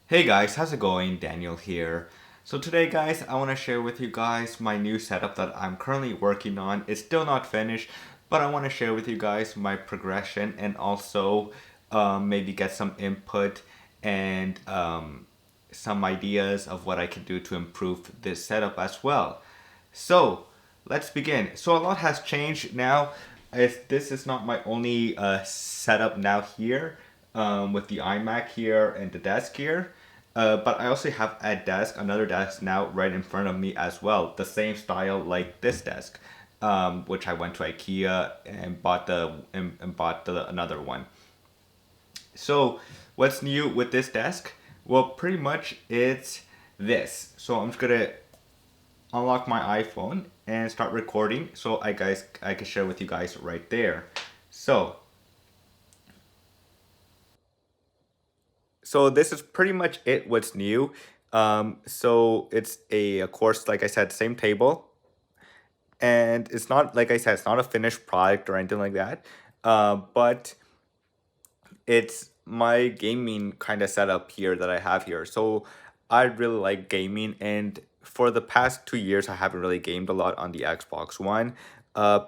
Hey guys, how's it going? Daniel here. So today guys, I want to share with you guys my new setup that I'm currently working on. It's still not finished, but I want to share with you guys my progression and also maybe get some input and some ideas of what I can do to improve this setup as well. So let's begin. So a lot has changed now. This is not my only setup now here with the iMac here and the desk here. But I also have another desk now right in front of me as well. The same style like this desk, which I went to IKEA and bought another one. So what's new with this desk? Well, pretty much it's this. So I'm just gonna unlock my iPhone and start recording so I can share with you guys right there. So so this is pretty much it what's new. So it's a of course like I said same table, and it's not like I said it's not a finished product or anything like that. But it's my gaming kind of setup here that I have here. So I really like gaming, and for the past 2 years, I haven't really gamed a lot on the Xbox One,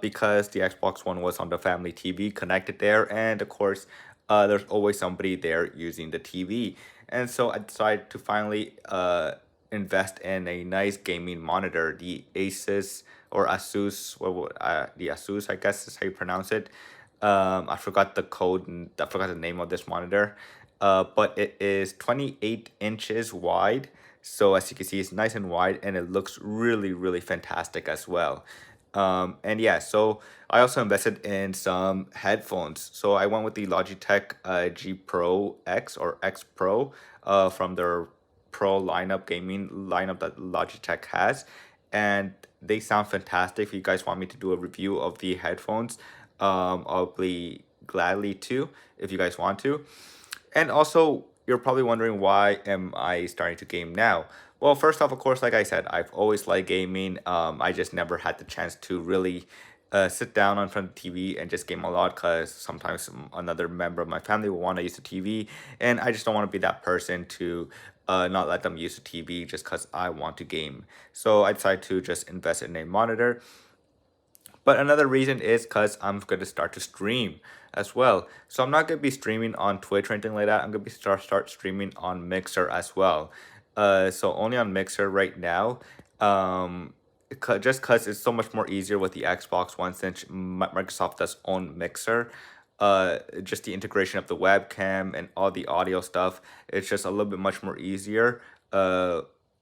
because the Xbox One was on the family TV connected there, and of course, there's always somebody there using the TV, and so I decided to finally invest in a nice gaming monitor, the Asus or Asus, the Asus, I guess is how you pronounce it. I forgot the code and I forgot the name of this monitor. But it is 28 inches wide. So as you can see, it's nice and wide and it looks really, really fantastic as well. And yeah, so I also invested in some headphones. So I went with the Logitech G Pro X or X Pro from their Pro lineup, gaming lineup that Logitech has. And they sound fantastic. If you guys want me to do a review of the headphones, I'll be gladly to if you guys want to. And also, you're probably wondering why am I starting to game now? Well, first off, of course, like I said, I've always liked gaming. I just never had the chance to really sit down in front of the TV and just game a lot because sometimes another member of my family will want to use the TV, and I just don't want to be that person to not let them use the TV just because I want to game. So I decided to just invest in a monitor, but another reason is because I'm going to start to stream as well. So I'm not going to be streaming on Twitch or anything like that. I'm going to be start streaming on Mixer as well. So only on Mixer right now. Just because it's so much more easier with the Xbox One since Microsoft does own Mixer. Just the integration of the webcam and all the audio stuff. It's just a little bit much more easier.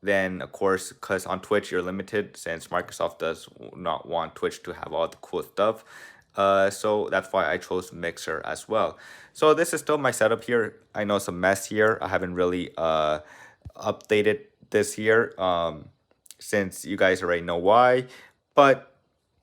Then of course, because on Twitch you're limited since Microsoft does not want Twitch to have all the cool stuff. So that's why I chose Mixer as well. So this is still my setup here. I know it's a mess here. I haven't really updated this here since you guys already know why. But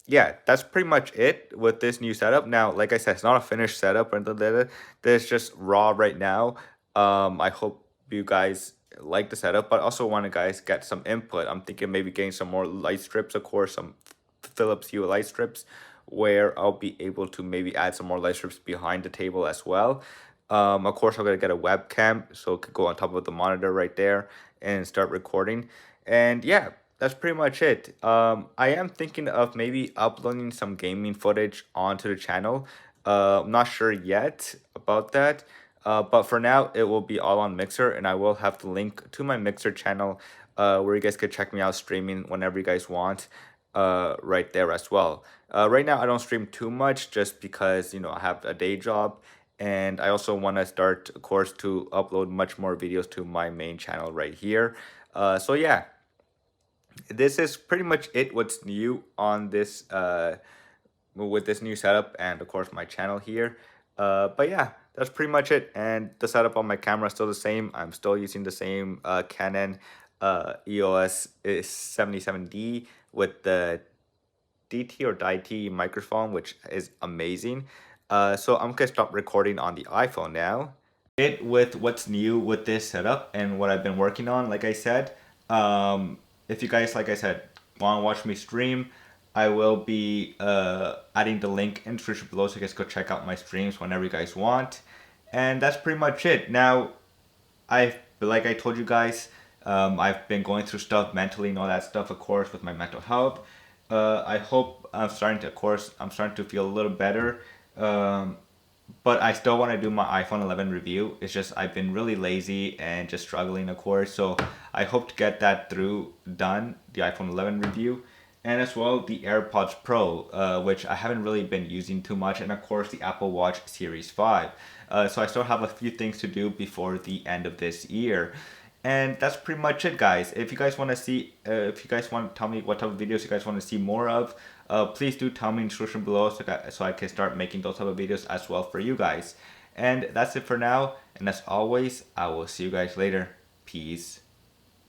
yeah, that's pretty much it with this new setup. Now, like I said, it's not a finished setup or anything like that. This just raw right now. I hope you guys like the setup, but also want to guys get some input. I'm thinking maybe getting some more light strips, of course, some Philips Hue light strips, where I'll be able to maybe add some more light strips behind the table as well. Of course, I'm gonna get a webcam so it could go on top of the monitor right there and start recording. And yeah, that's pretty much it. I am thinking of maybe uploading some gaming footage onto the channel. I'm not sure yet about that. But for now, it will be all on Mixer, and I will have the link to my Mixer channel, where you guys could check me out streaming whenever you guys want, right there as well. Right now, I don't stream too much just because I have a day job, and I also want to start, of course, to upload much more videos to my main channel right here. So yeah, this is pretty much it what's new on this with this new setup and of course my channel here. But yeah, that's pretty much it, and the setup on my camera is still the same. I'm still using the same Canon EOS is 77D with the DT or DIT microphone, which is amazing. So I'm gonna stop recording on the iPhone now. It with what's new with this setup and what I've been working on. Like I said, if you guys, like I said, want to watch me stream, I will be adding the link in the description below, so you guys go check out my streams whenever you guys want. And that's pretty much it. Now, I've But like I told you guys, I've been going through stuff mentally and all that stuff, of course, with my mental health. I hope of course, I'm starting to feel a little better. Um, but I still want to do my iPhone 11 review. It's just I've been really lazy and just struggling, of course. So I hope to get that done, the iPhone 11 review, and as well the AirPods Pro, which I haven't really been using too much, and of course the Apple Watch Series 5. So I still have a few things to do before the end of this year. And that's pretty much it, guys. If you guys want to see, if you guys want to tell me what type of videos you guys want to see more of, please do tell me in the description below so I can start making those type of videos as well for you guys. And that's it for now. And as always, I will see you guys later. Peace.